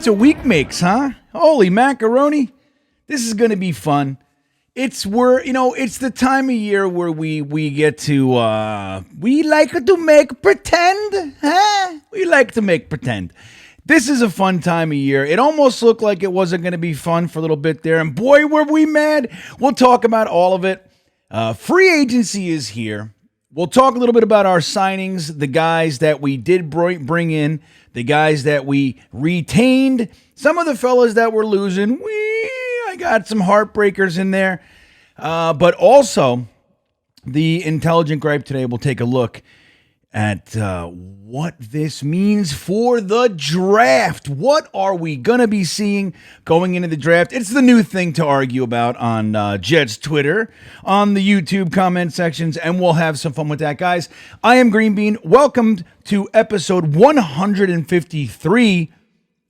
a week makes, huh? Holy macaroni. This is going to be fun. It's the time of year where we get to, we like to make pretend, huh? We like to make pretend. This is a fun time of year. It almost looked like it wasn't going to be fun for a little bit there, and boy, were we mad. We'll talk about all of it. Free agency is here. We'll talk a little bit about our signings, the guys that we did bring in, the guys that we retained, some of the fellas that we're losing. I got some heartbreakers in there. But also, the Intelligent Gripe today will take a look at what this means for the draft. What are we going to be seeing going into the draft? It's the new thing to argue about on Jets Twitter, on the YouTube comment sections, and we'll have some fun with that, guys. I am Green Bean. Welcome to episode 153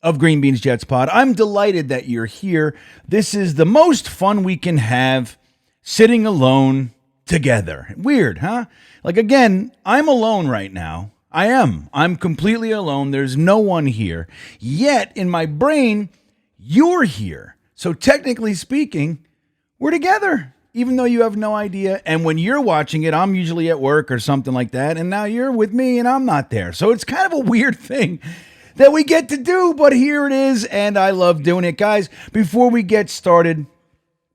of GreenBean's Jets Pod. I'm delighted that you're here. This is the most fun we can have sitting alone together. Weird, huh? Like, again, I'm alone right now. I'm completely alone. There's no one here. Yet, in my brain, you're here. So technically speaking, we're together, even though you have no idea. And when you're watching it, I'm usually at work or something like that. And now you're with me and I'm not there. So it's kind of a weird thing that we get to do, but here it is. And I love doing it. Guys, before we get started,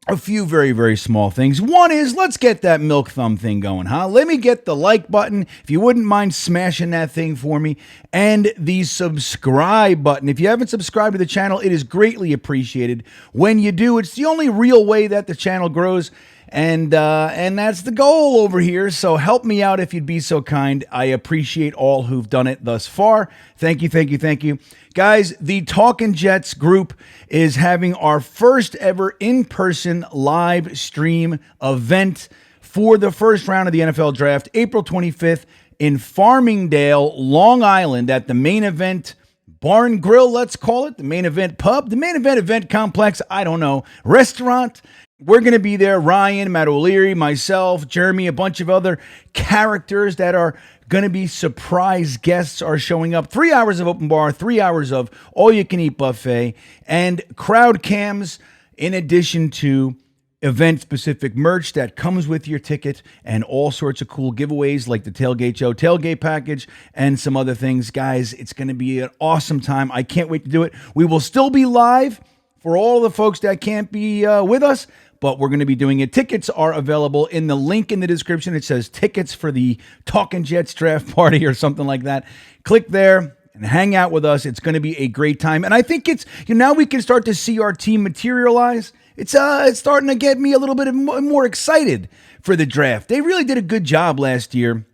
a few very, very small things. One is, let's get that milk thumb thing going, huh? Let me get the like button, if you wouldn't mind smashing that thing for me, and the subscribe button. If you haven't subscribed to the channel, it is greatly appreciated. When you do, it's the only real way that the channel grows, and that's the goal over here. So help me out if you'd be so kind. I appreciate all who've done it thus far. Thank you, thank you, thank you. Guys, the TalkinJets group is having our first ever in-person live stream event for the first round of the NFL draft, April 25th in Farmingdale, Long Island, at the Main Event Barn Grill, let's call it, the Main Event Pub, the Main Event Complex, I don't know, restaurant. We're going to be there. Ryan, Matt O'Leary, myself, Jeremy, a bunch of other characters that are going to be surprise guests are showing up. 3 hours of open bar, 3 hours of all-you-can-eat buffet, and crowd cams in addition to event-specific merch that comes with your ticket and all sorts of cool giveaways like the Tailgate Show, Tailgate Package, and some other things. Guys, it's going to be an awesome time. I can't wait to do it. We will still be live for all the folks that can't be with us, but we're going to be doing it. Tickets are available in the link in the description. It says tickets for the TalkinJets draft party or something like that. Click there and hang out with us. It's going to be a great time. And I think it's, now we can start to see our team materialize. It's starting to get me a little bit more excited for the draft. They really did a good job last year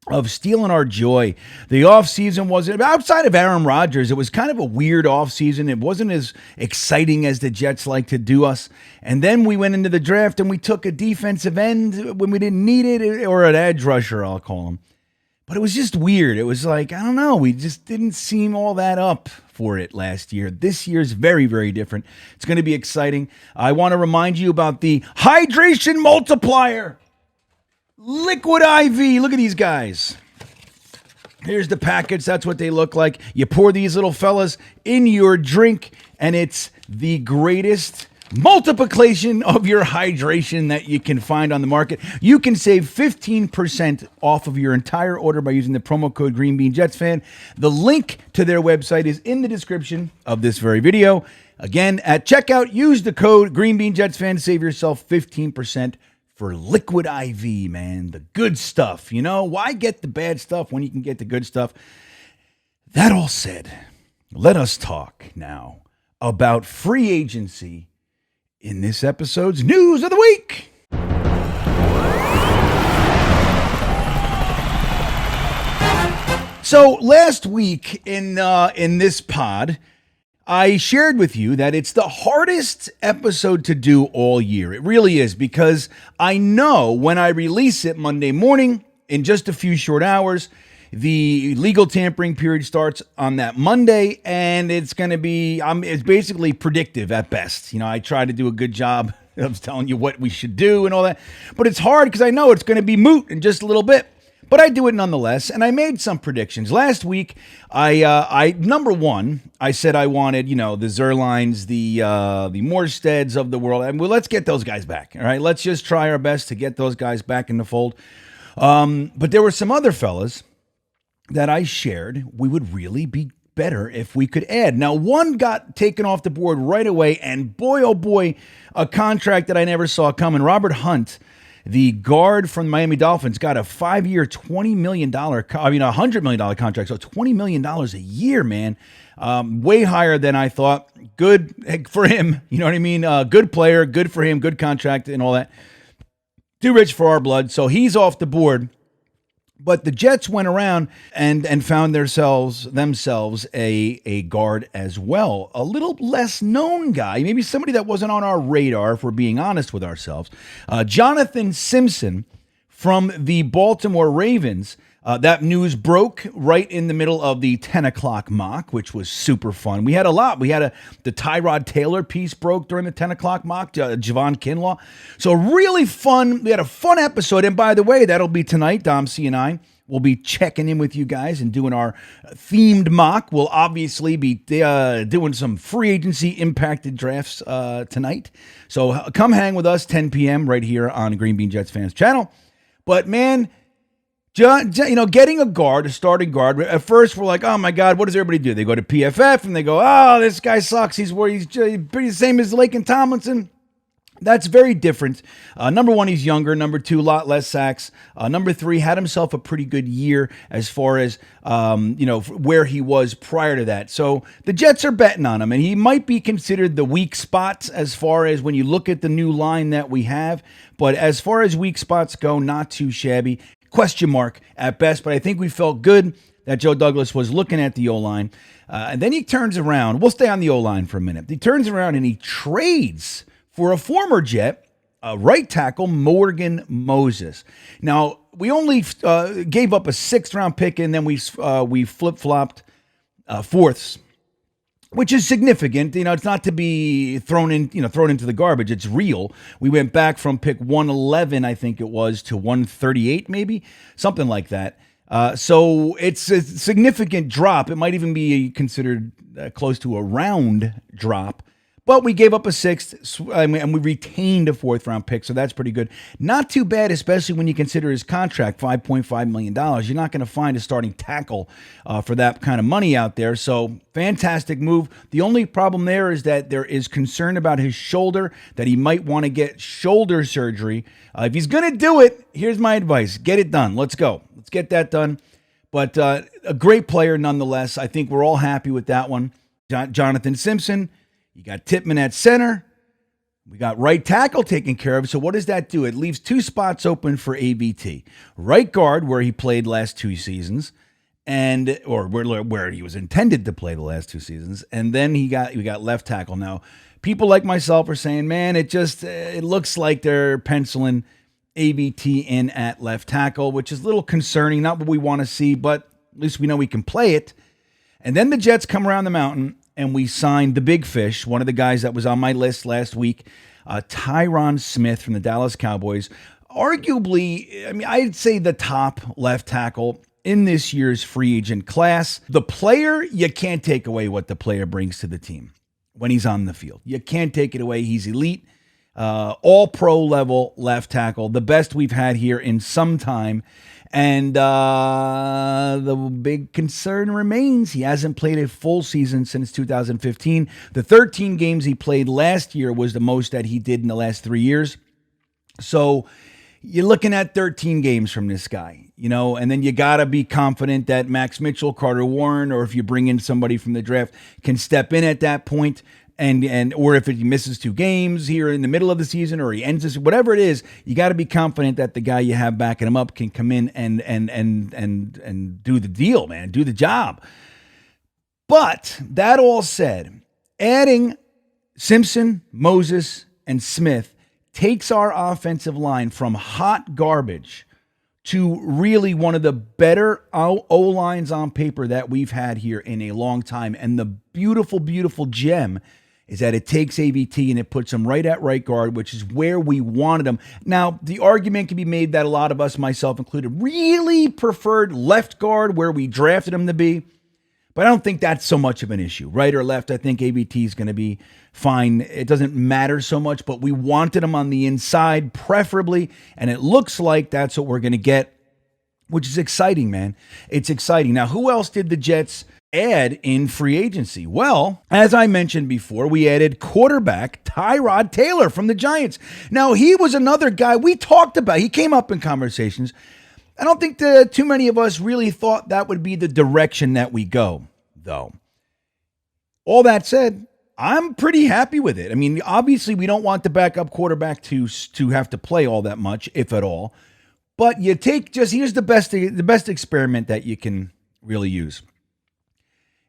of stealing our joy. The offseason wasn't, outside of Aaron Rodgers, it was kind of a weird offseason. It wasn't as exciting as the Jets like to do us. And then we went into the draft and we took a defensive end when we didn't need it, or an edge rusher, I'll call him. But it was just weird. It was like, I don't know, we just didn't seem all that up for it last year. This year's very, very different. It's going to be exciting. I want to remind you about the hydration multiplier. Liquid IV. Look at these guys. Here's the package. That's what they look like. You pour these little fellas in your drink, and it's the greatest multiplication of your hydration that you can find on the market. You can save 15% off of your entire order by using the promo code GreenBeanJetsFan. The link to their website is in the description of this very video. Again, at checkout, use the code GreenBeanJetsFan. Save yourself 15% for liquid IV, man. The good stuff, Why get the bad stuff when you can get the good stuff? That all said, let us talk now about free agency in this episode's News of the Week. So last week in this pod, I shared with you that it's the hardest episode to do all year. It really is, because I know when I release it Monday morning, in just a few short hours, the legal tampering period starts on that Monday, and it's going to be, it's basically predictive at best. I try to do a good job of telling you what we should do and all that, but it's hard because I know it's going to be moot in just a little bit. but I do it nonetheless. And I made some predictions last week. I number one, I said I wanted, the Zerlines, the Morsteds of the world, and let's get those guys back. All right, let's just try our best to get those guys back in the fold. But there were some other fellas that I shared we would really be better if we could add. Now, one got taken off the board right away, and boy, oh boy, a contract that I never saw coming. Robert Hunt, the guard from the Miami Dolphins, got a 5-year, $100 million contract, so $20 million a year, man. Way higher than I thought. Good for him, you know what I mean? Good player, good for him, good contract and all that. Too rich for our blood, so he's off the board. But the Jets went around and found themselves a guard as well. A little less known guy, maybe somebody that wasn't on our radar, if we're being honest with ourselves. Jonathan Simpson from the Baltimore Ravens. That news broke right in the middle of the 10 o'clock mock, which was super fun. We had a lot. We had the Tyrod Taylor piece broke during the 10 o'clock mock, Javon Kinlaw. So really fun. We had a fun episode. And by the way, that'll be tonight. Dom C and I will be checking in with you guys and doing our themed mock. We'll obviously be doing some free agency impacted drafts tonight. So come hang with us 10 p.m. right here on GreenBean's Jets Fans channel. But man, getting a starting guard, at first we're like, oh my God, what does everybody do? They go to PFF and they go, oh, this guy sucks. He's pretty the same as Laken Tomlinson. That's very different. Number one, he's younger. Number two, a lot less sacks. Number three, had himself a pretty good year as far as, where he was prior to that. So the Jets are betting on him, and he might be considered the weak spot as far as when you look at the new line that we have. But as far as weak spots go, not too shabby. Question mark at best, but I think we felt good that Joe Douglas was looking at the O-line. And then he turns around. We'll stay on the O-line for a minute. He turns around and he trades for a former Jet, right tackle, Morgan Moses. Now, we only gave up a 6th-round pick, and then we flip-flopped fourths, which is significant. It's not to be thrown into the garbage. It's real. We went back from pick 111, I think it was, to 138, maybe something like that. So it's a significant drop. It might even be considered close to a round drop. But we gave up a 6th, and we retained a 4th-round pick, so that's pretty good. Not too bad, especially when you consider his contract, $5.5 million. You're not going to find a starting tackle for that kind of money out there, so fantastic move. The only problem there is that there is concern about his shoulder, that he might want to get shoulder surgery. If he's going to do it, here's my advice. Get it done. Let's go. Let's get that done. But a great player nonetheless. I think we're all happy with that one. Jonathan Simpson. You got Tippmann at center. We got right tackle taken care of. So what does that do? It leaves 2 spots open for ABT. Right guard, where he played last 2 seasons, or where he was intended to play the last 2 seasons. And then we got left tackle. Now, people like myself are saying, man, it looks like they're penciling ABT in at left tackle, which is a little concerning. Not what we want to see, but at least we know we can play it. And then the Jets come around the mountain, and we signed the big fish, one of the guys that was on my list last week, Tyron Smith from the Dallas Cowboys. Arguably, I'd say the top left tackle in this year's free agent class. The player, you can't take away what the player brings to the team when he's on the field. You can't take it away. He's elite, all pro level left tackle, the best we've had here in some time. And the big concern remains. He hasn't played a full season since 2015. The 13 games he played last year was the most that he did in the last 3 years. So you're looking at 13 games from this guy, and then you got to be confident that Max Mitchell, Carter Warren, or if you bring in somebody from the draft, can step in at that point. Or if he misses 2 games here in the middle of the season, or he ends this, whatever it is, you got to be confident that the guy you have backing him up can come in and do the deal, man, do the job. But that all said, adding Simpson, Moses, and Smith takes our offensive line from hot garbage to really one of the better O-lines on paper that we've had here in a long time. And the beautiful, beautiful gem is that it takes AVT and it puts him right at right guard, which is where we wanted him. Now, the argument can be made that a lot of us, myself included, really preferred left guard where we drafted him to be. But I don't think that's so much of an issue. Right or left, I think AVT is going to be fine. It doesn't matter so much, but we wanted him on the inside, preferably, and it looks like that's what we're going to get, which is exciting, man. It's exciting. Now, who else did the Jets add in free agency? Well, as I mentioned before, we added quarterback Tyrod Taylor from the Giants. Now, he was another guy we talked about. He came up in conversations. I don't think too many of us really thought that would be the direction that we go, though. All that said, I'm pretty happy with it. I mean, obviously, we don't want the backup quarterback to have to play all that much, if at all. But you take here's the best experiment that you can really use.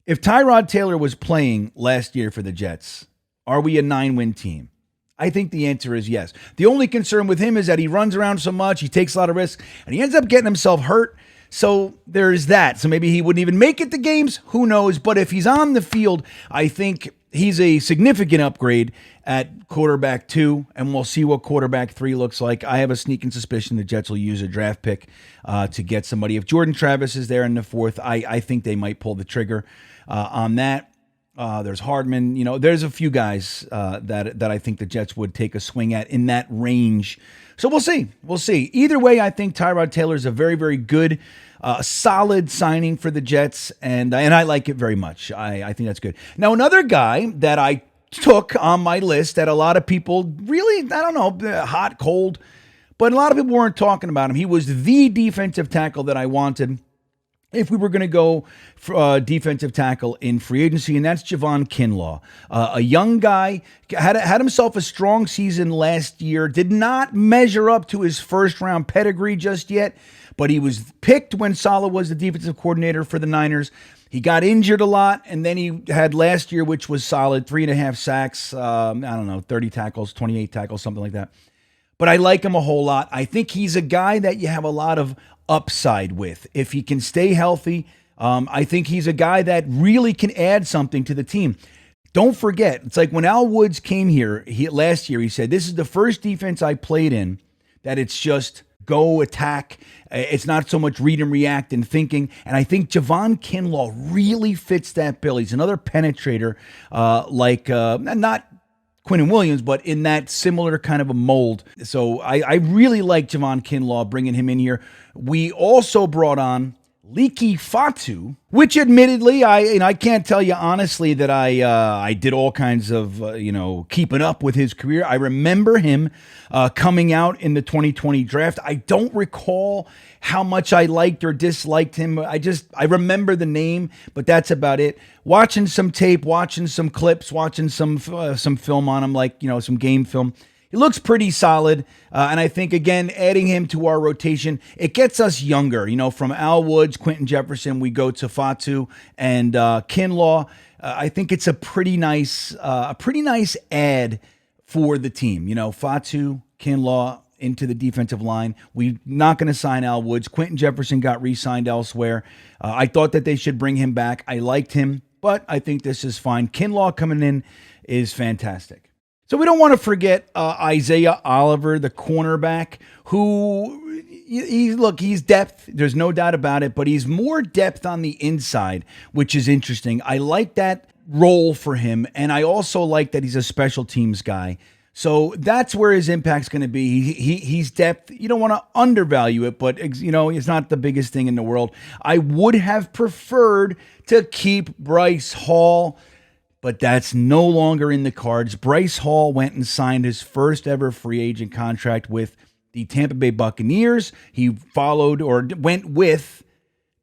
If Tyrod Taylor was playing last year for the Jets, are we a 9-win team? I think the answer is yes. The only concern with him is that he runs around so much, he takes a lot of risks, and he ends up getting himself hurt. So there's that. So maybe he wouldn't even make it to games. Who knows? But if he's on the field, I think he's a significant upgrade at quarterback 2, and we'll see what quarterback 3 looks like. I have a sneaking suspicion the Jets will use a draft pick to get somebody. If Jordan Travis is there in the 4th, I think they might pull the trigger on that. There's Hardman. There's a few guys that I think the Jets would take a swing at in that range. So we'll see. We'll see. Either way, I think Tyrod Taylor is a very, very good, solid signing for the Jets, and I like it very much. I think that's good. Now, another guy that I took on my list that a lot of people really, I don't know, hot, cold, but a lot of people weren't talking about him. He was the defensive tackle that I wanted if we were going to go for defensive tackle in free agency, and that's Javon Kinlaw. A young guy, had himself a strong season last year, did not measure up to his first-round pedigree just yet, but he was picked when Saleh was the defensive coordinator for the Niners. He got injured a lot, and then he had last year, which was solid, 3.5 sacks, 30 tackles, 28 tackles, something like that. But I like him a whole lot. I think he's a guy that you have a lot of upside with. If he can stay healthy, I think he's a guy that really can add something to the team. Don't forget, it's like when Al Woods came here last year, he said, this is the first defense I played in that it's just go attack. It's not so much read and react and thinking. And I think Javon Kinlaw really fits that bill. He's another penetrator, not Quinnen Williams, but in that similar kind of a mold. So I really like Javon Kinlaw, bringing him in here. We also brought on Leki Fatu, which admittedly, I can't tell you honestly that I did all kinds of, keeping up with his career. I remember him coming out in the 2020 draft. I don't recall how much I liked or disliked him. I remember the name, but that's about it. Watching some tape, watching some clips, watching some film on him, some game film. He looks pretty solid, and I think, again, adding him to our rotation, it gets us younger. From Al Woods, Quentin Jefferson, we go to Fatu and Kinlaw. I think it's a pretty nice ad for the team. Fatu, Kinlaw into the defensive line. We're not going to sign Al Woods. Quentin Jefferson got re-signed elsewhere. I thought that they should bring him back. I liked him, but I think this is fine. Kinlaw coming in is fantastic. So we don't want to forget Isaiah Oliver, the cornerback, who he's depth. There's no doubt about it, but he's more depth on the inside, which is interesting. I like that role for him, and I also like that he's a special teams guy. So that's where his impact's going to be. He's depth. You don't want to undervalue it, but it's not the biggest thing in the world. I would have preferred to keep Bryce Hall, but that's no longer in the cards. Bryce Hall went and signed his first ever free agent contract with the Tampa Bay Buccaneers. He went with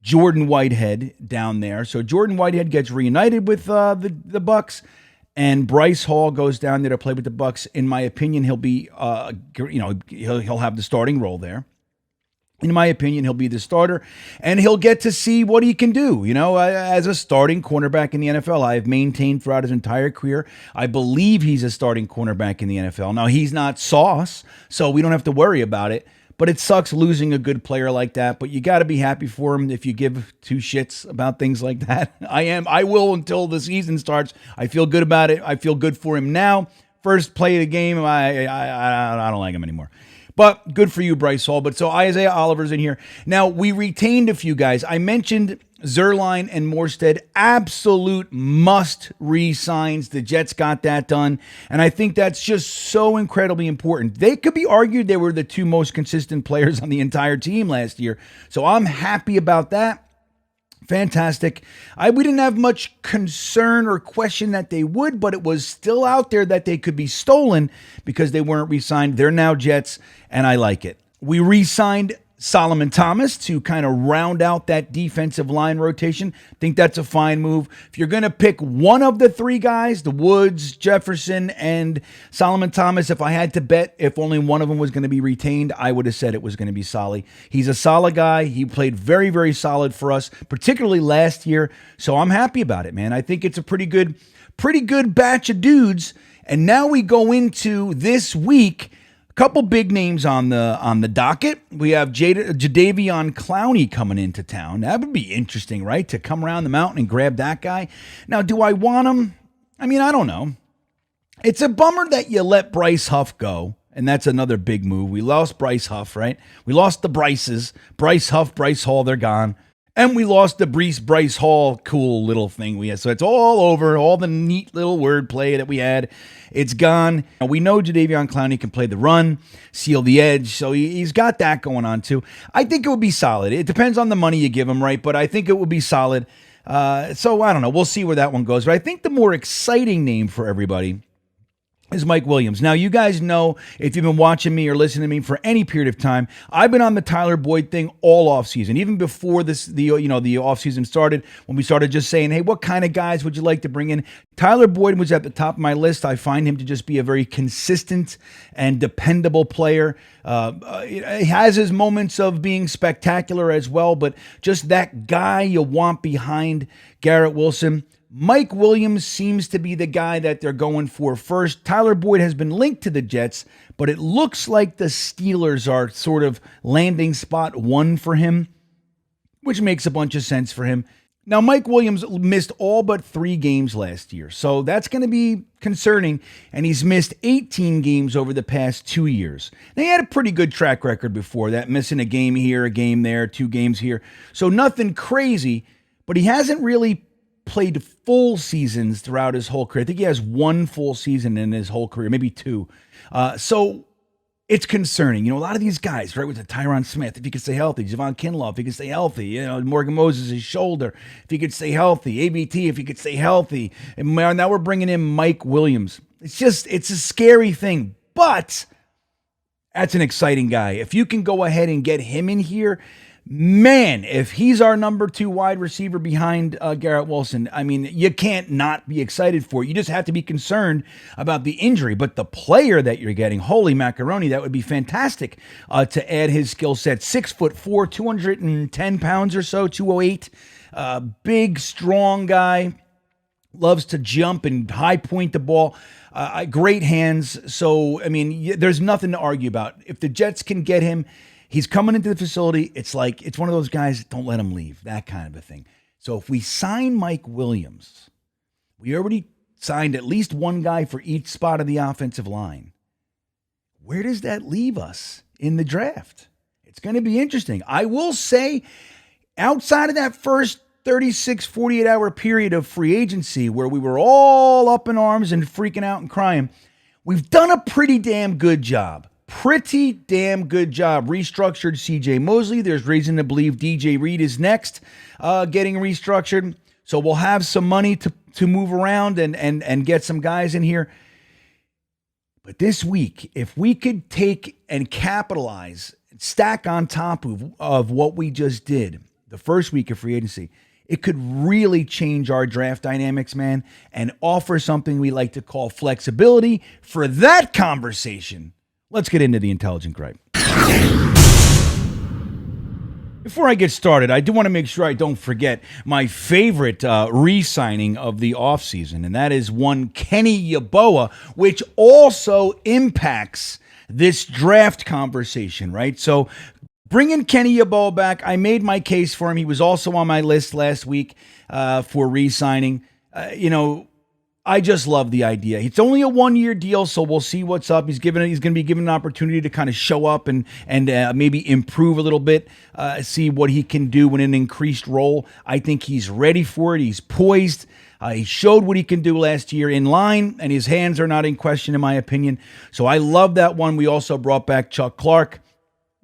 Jordan Whitehead down there. So Jordan Whitehead gets reunited with the Bucs, and Bryce Hall goes down there to play with the Bucs. In my opinion, he'll be he'll have the starting role there. In my opinion, he'll be the starter, and he'll get to see what he can do. As a starting cornerback in the NFL, I have maintained throughout his entire career, I believe he's a starting cornerback in the NFL. Now, he's not Sauce, so we don't have to worry about it. but it sucks losing a good player like that. But you got to be happy for him if you give two shits about things like that. I will until the season starts. I feel good about it. I feel good for him now. First play of the game, I don't like him anymore. But good for you, Bryce Hall. But so Isaiah Oliver's in here. Now, we retained a few guys. I mentioned Zerline and Morstead, absolute must re-signs. The Jets got that done. And I think that's just so incredibly important. They could be argued they were the two most consistent players on the entire team last year. So I'm happy about that. Fantastic. We didn't have much concern or question that they would, but it was still out there that they could be stolen because they weren't re-signed. They're now Jets, and I like it. We re-signed Solomon Thomas to kind of round out that defensive line rotation. I think that's a fine move. If you're going to pick one of the three guys, the Woods, Jefferson, and Solomon Thomas, if I had to bet if only one of them was going to be retained, I would have said it was going to be Solly. He's a solid guy. He played very, very solid for us, particularly last year. So I'm happy about it, man. I think it's a pretty good batch of dudes. And now we go into this week. Couple big names on the docket. We have Jadeveon Clowney coming into town. That would be interesting, right? To come around the mountain and grab that guy. Now, do I want him? I mean, I don't know. It's a bummer that you let Bryce Huff go, and that's another big move. We lost Bryce Huff, right? We lost the Bryces. Bryce Huff, Bryce Hall, they're gone. And we lost the Bryce Hall cool little thing we had. So it's all over, all the neat little wordplay that we had. It's gone. Now, we know Jadeveon Clowney can play the run, seal the edge, so he's got that going on too. I think it would be solid. It depends on the money you give him, right? But I think it would be solid. So I don't know. We'll see where that one goes. But I think the more exciting name for everybody is Mike Williams. Now, you guys know, if you've been watching me or listening to me for any period of time, I've been on the Tyler Boyd thing all offseason, even before the offseason started, when we started just saying, hey, what kind of guys would you like to bring in? Tyler Boyd was at the top of my list. I find him to just be a very consistent and dependable player. He has his moments of being spectacular as well, but just that guy you want behind Garrett Wilson. Mike Williams seems to be the guy that they're going for first. Tyler Boyd has been linked to the Jets, but it looks like the Steelers are sort of landing spot one for him, which makes a bunch of sense for him. Now, Mike Williams missed all but 3 games last year, so that's going to be concerning, and he's missed 18 games over the past 2 years. Now, he had a pretty good track record before that, missing a game here, a game there, 2 games here, so nothing crazy, but he hasn't really played full seasons throughout his whole career. I think he has 1 full season in his whole career, maybe 2. So it's concerning. You know, a lot of these guys, right, with the Tyron Smith, if he could stay healthy, Javon Kinlaw, if he could stay healthy, Morgan Moses, his shoulder, if he could stay healthy, ABT, if he could stay healthy. And now we're bringing in Mike Williams. It's a scary thing, but that's an exciting guy. If you can go ahead and get him in here, man, if he's our number 2 wide receiver behind Garrett Wilson, I mean, you can't not be excited for it. You just have to be concerned about the injury. But the player that you're getting, holy macaroni, that would be fantastic to add his skill set. 6'4", 210 pounds or so, 208. Big, strong guy. Loves to jump and high point the ball. Great hands. So, I mean, there's nothing to argue about. If the Jets can get him, he's coming into the facility. It's like, it's one of those guys, don't let him leave, that kind of a thing. So if we sign Mike Williams, we already signed at least one guy for each spot of the offensive line. Where does that leave us in the draft? It's going to be interesting. I will say, outside of that first 36, 48-hour period of free agency where we were all up in arms and freaking out and crying, we've done a pretty damn good job. Restructured C.J. Mosley. There's reason to believe DJ Reed is next getting restructured. So we'll have some money to move around and get some guys in here. But this week, if we could take and capitalize, stack on top of what we just did the first week of free agency, it could really change our draft dynamics, man, and offer something we like to call flexibility. For that conversation, let's get into the intelligent gripe. Before I get started, I do want to make sure I don't forget my favorite re-signing of the offseason, and that is one Kenny Yeboah, which also impacts this draft conversation, right? So bringing Kenny Yeboah back, I made my case for him. He was also on my list last week for re-signing. I just love the idea. It's only a 1-year deal, so we'll see what's up. He's going to be given an opportunity to kind of show up and maybe improve a little bit, see what he can do in an increased role. I think he's ready for it. He's poised. He showed what he can do last year in line, and his hands are not in question, in my opinion. So I love that one. We also brought back Chuck Clark.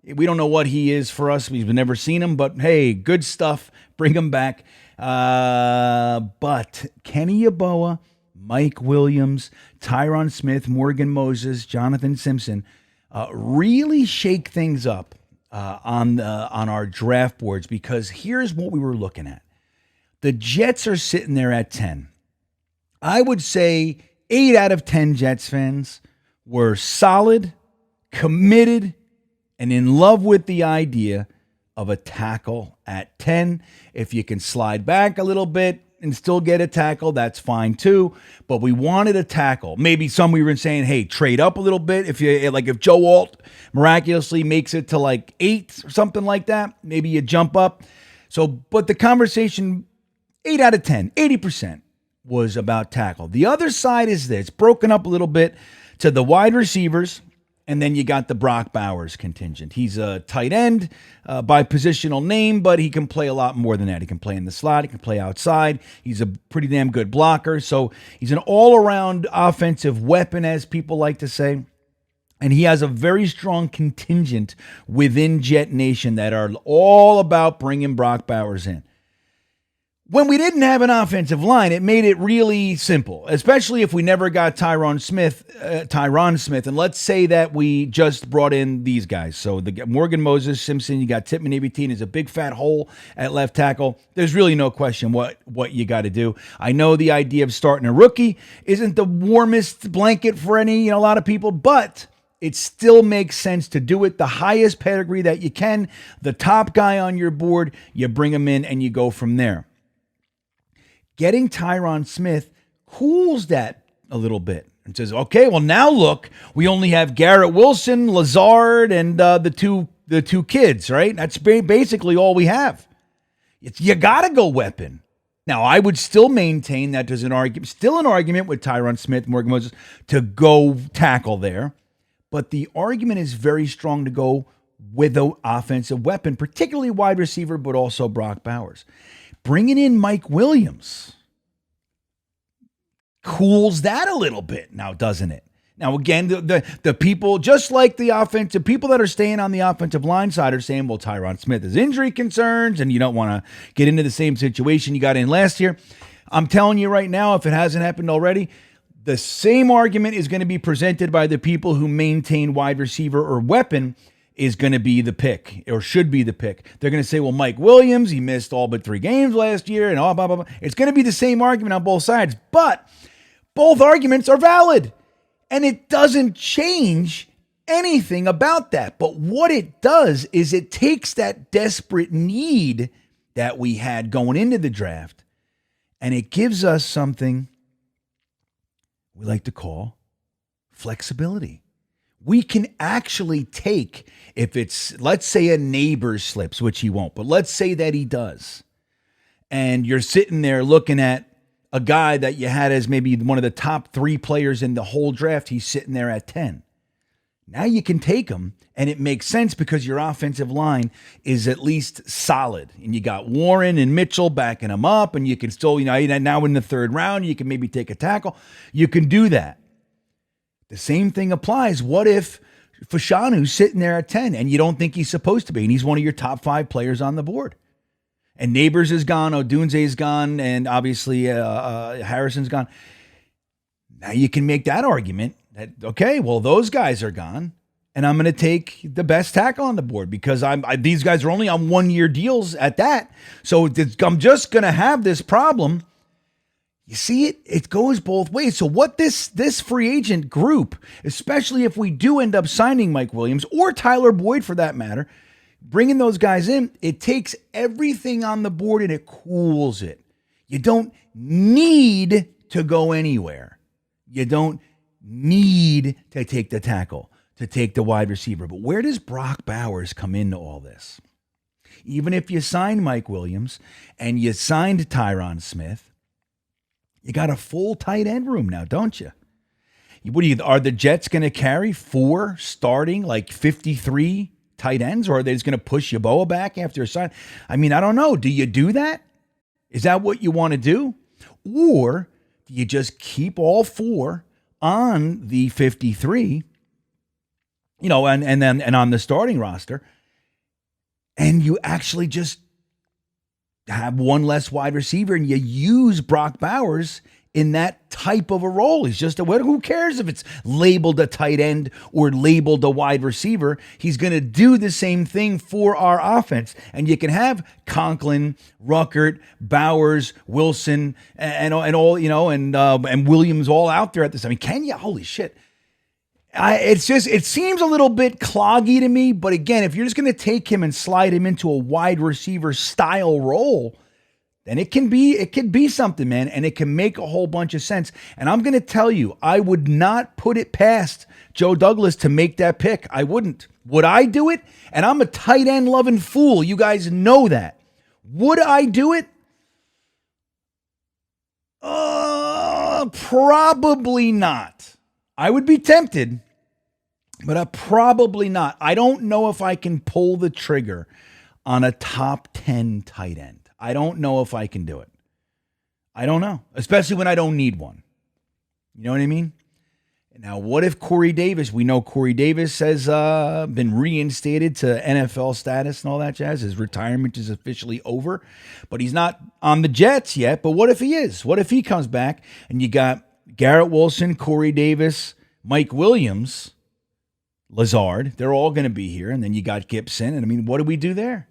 We don't know what he is for us. We've never seen him, but hey, good stuff. Bring him back. But Kenny Yeboah, Mike Williams, Tyron Smith, Morgan Moses, Jonathan Simpson really shake things up on our draft boards, because here's what we were looking at. The Jets are sitting there at 10. I would say 8 out of 10 Jets fans were solid, committed, and in love with the idea of a tackle at 10. If you can slide back a little bit and still get a tackle, that's fine too. But we wanted a tackle. Maybe some we were saying, hey, trade up a little bit. If Joe Alt miraculously makes it to like 8 or something like that, maybe you jump up. So, but the conversation, 8 out of 10, 80% was about tackle. The other side is this, broken up a little bit to the wide receivers, and then you got the Brock Bowers contingent. He's a tight end by positional name, but he can play a lot more than that. He can play in the slot. He can play outside. He's a pretty damn good blocker. So he's an all-around offensive weapon, as people like to say. And he has a very strong contingent within Jet Nation that are all about bringing Brock Bowers in. When we didn't have an offensive line, it made it really simple, especially if we never got Tyron Smith. And let's say that we just brought in these guys. So the Morgan Moses, Simpson, you got Titman Abitine is a big fat hole at left tackle. There's really no question what you got to do. I know the idea of starting a rookie isn't the warmest blanket for a lot of people, but it still makes sense to do it. The highest pedigree that you can, the top guy on your board, you bring him in and you go from there. Getting Tyron Smith cools that a little bit and says, okay, well now look, we only have Garrett Wilson, Lazard, and the two kids, right? That's basically all we have. You got to go weapon. Now, I would still maintain that there's an argument with Tyron Smith, Morgan Moses, to go tackle there. But the argument is very strong to go with an offensive weapon, particularly wide receiver, but also Brock Bowers. Bringing in Mike Williams cools that a little bit now, doesn't it? Now, again, the people, just like the offensive people that are staying on the offensive line side are saying, well, Tyron Smith has injury concerns and you don't want to get into the same situation you got in last year. I'm telling you right now, if it hasn't happened already, the same argument is going to be presented by the people who maintain wide receiver or weapon is going to be the pick, or should be the pick. They're going to say, well, Mike Williams, he missed all but 3 games last year, and all blah, blah, blah. It's going to be the same argument on both sides, but both arguments are valid, and it doesn't change anything about that. But what it does is it takes that desperate need that we had going into the draft, and it gives us something we like to call flexibility. We can actually take, if it's, let's say a neighbor slips, which he won't, but let's say that he does. And you're sitting there looking at a guy that you had as maybe one of the top 3 players in the whole draft. He's sitting there at 10. Now you can take him, and it makes sense because your offensive line is at least solid. And you got Warren and Mitchell backing him up, and you can still, now in the 3rd round, you can maybe take a tackle. You can do that. The same thing applies. What if Fashanu's sitting there at 10 and you don't think he's supposed to be, and he's one of your top 5 players on the board? And Neighbors is gone, Odunze's gone, and obviously Harrison's gone. Now you can make that argument that, okay, well, those guys are gone, and I'm going to take the best tackle on the board because these guys are only on 1-year deals at that. So I'm just going to have this problem. You see, it goes both ways. So what this free agent group, especially if we do end up signing Mike Williams or Tyler Boyd for that matter, bringing those guys in, it takes everything on the board and it cools it. You don't need to go anywhere. You don't need to take the tackle. to take the wide receiver. But where does Brock Bowers come into all this? Even if you signed Mike Williams and you signed Tyron Smith, you got a full tight end room now, don't you? Are the Jets going to carry 4 starting, like 53 tight ends, or are they just going to push Yeboah back after a sign? I mean, I don't know. Do you do that? Is that what you want to do? Or do you just keep all 4 on the 53, and on the starting roster, and you actually just have one less wide receiver and you use Brock Bowers in that type of a role? He's just who cares if it's labeled a tight end or labeled a wide receiver? He's going to do the same thing for our offense. And you can have Conklin, Ruckert, Bowers, Wilson, and all, and Williams all out there at this. I mean, can you? Holy shit. It seems a little bit cloggy to me, but again, if you're just going to take him and slide him into a wide receiver style role, then it could be something, man, and it can make a whole bunch of sense. And I'm going to tell you, I would not put it past Joe Douglas to make that pick. I wouldn't. Would I do it? And I'm a tight end loving fool. You guys know that. Would I do it? Probably not. I would be tempted, but probably not. I don't know if I can pull the trigger on a top 10 tight end. I don't know if I can do it. I don't know, especially when I don't need one. You know what I mean? Now, what if Corey Davis, we know Corey Davis has been reinstated to NFL status and all that jazz. His retirement is officially over, but he's not on the Jets yet. But what if he is? What if he comes back and you got Garrett Wilson, Corey Davis, Mike Williams, Lazard? They're all going to be here. And then you got Gibson. And I mean, what do we do there?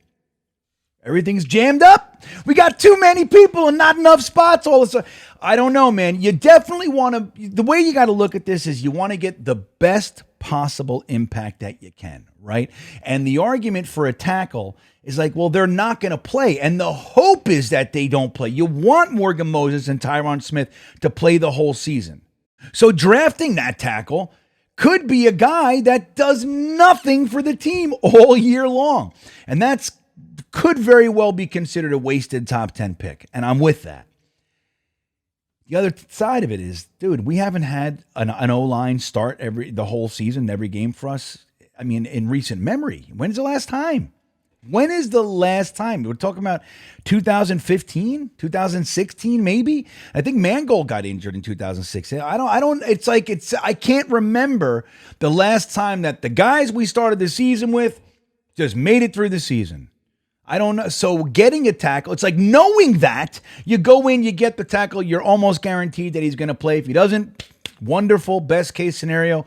Everything's jammed up. We got too many people and not enough spots. All of a sudden, I don't know, man. You definitely want to. The way you got to look at this is you want to get the best possible impact that you can, right? And the argument for a tackle is like, well, they're not going to play, and the hope is that they don't play. You want Morgan Moses and Tyron Smith to play the whole season. So drafting that tackle could be a guy that does nothing for the team all year long, and that's could very well be considered a wasted top 10 pick, and I'm with that. The other side of it is, dude, we haven't had an O-line start the whole season, every game for us. I mean, in recent memory. When's the last time? When is the last time? We're talking about 2015, 2016, maybe. I think Mangold got injured in 2016. I can't remember the last time that the guys we started the season with just made it through the season. I don't know. So getting a tackle, it's like knowing that you go in, you get the tackle, you're almost guaranteed that he's going to play. If he doesn't, wonderful, best case scenario.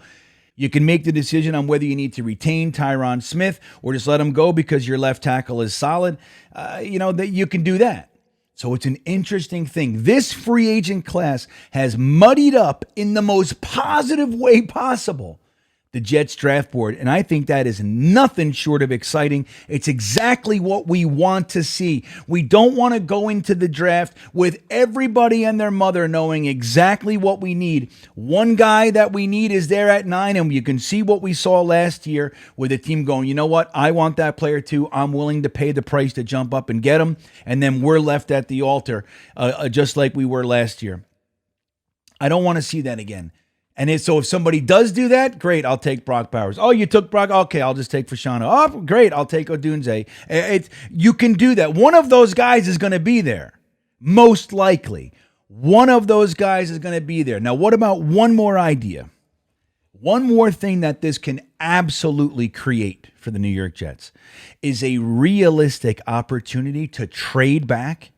You can make the decision on whether you need to retain Tyron Smith or just let him go because your left tackle is solid. That you can do that. So it's an interesting thing. This free agent class has muddied up in the most positive way possible the Jets draft board, and I think that is nothing short of exciting. It's exactly what we want to see. We don't want to go into the draft with everybody and their mother knowing exactly what we need. One guy that we need is there at 9, and you can see what we saw last year with the team going, you know what, I want that player too. I'm willing to pay the price to jump up and get him, and then we're left at the altar just like we were last year. I don't want to see that again. And so if somebody does do that, great, I'll take Brock Bowers. Oh, you took Brock? Okay, I'll just take Fashanu. Oh, great, I'll take Odunze. You can do that. One of those guys is going to be there, most likely. One of those guys is going to be there. Now, what about one more idea? One more thing that this can absolutely create for the New York Jets is a realistic opportunity to trade back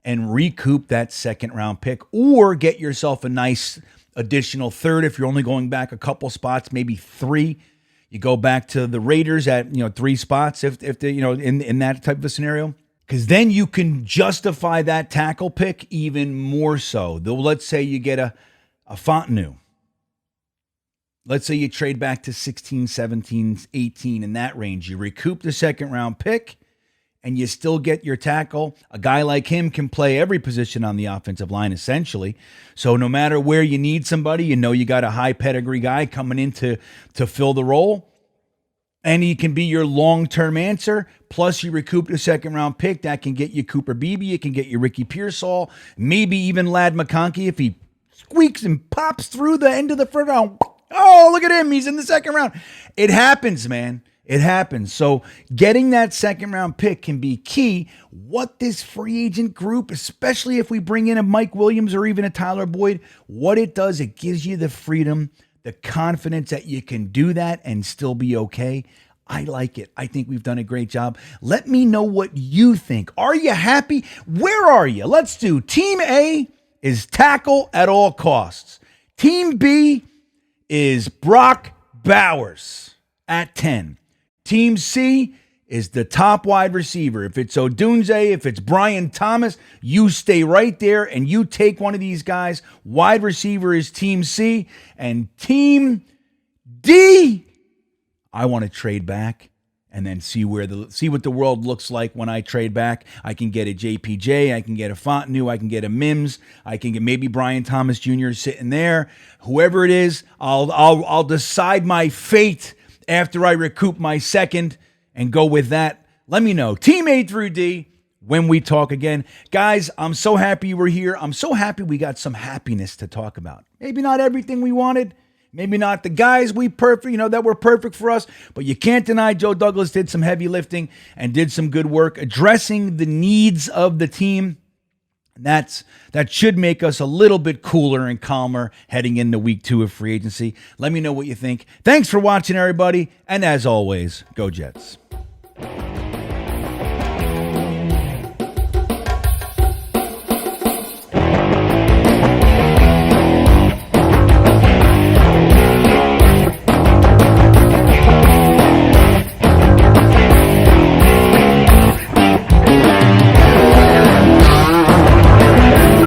and recoup that second-round pick or get yourself a nice additional third if you're only going back a couple spots, maybe 3. You go back to the Raiders at 3 spots if they in that type of a scenario, because then you can justify that tackle pick even more so. Though, let's say you get a Fontenot. Let's say you trade back to 16, 17, 18 in that range. You recoup the second round pick, and you still get your tackle. A guy like him can play every position on the offensive line, essentially. So no matter where you need somebody, you know you got a high pedigree guy coming in to fill the role. And he can be your long-term answer. Plus, you recoup a second-round pick. That can get you Cooper Beebe. It can get you Ricky Pearsall. Maybe even Ladd McConkey if he squeaks and pops through the end of the first round. Oh, look at him. He's in the second round. It happens, man. It happens. So getting that second round pick can be key. What this free agent group, especially if we bring in a Mike Williams or even a Tyler Boyd, what it does, it gives you the freedom, the confidence that you can do that and still be okay. I like it. I think we've done a great job. Let me know what you think. Are you happy? Where are you? Let's do Team A is tackle at all costs. Team B is Brock Bowers at 10. Team C is the top wide receiver. If it's Odunze, if it's Brian Thomas, you stay right there and you take one of these guys. Wide receiver is Team C. And Team D, I want to trade back and then see what the world looks like when I trade back. I can get a JPJ, I can get a Fontenot, I can get a Mims, I can get maybe Brian Thomas Jr. sitting there. Whoever it is, I'll decide my fate after I recoup my second and go with that. Let me know. Team A through D when we talk again. Guys, I'm so happy we're here. I'm so happy we got some happiness to talk about. Maybe not everything we wanted. Maybe not the guys that were perfect for us, but you can't deny Joe Douglas did some heavy lifting and did some good work addressing the needs of the team. That should make us a little bit cooler and calmer heading into week 2 of free agency. Let me know what you think. Thanks for watching, everybody. And as always, go Jets.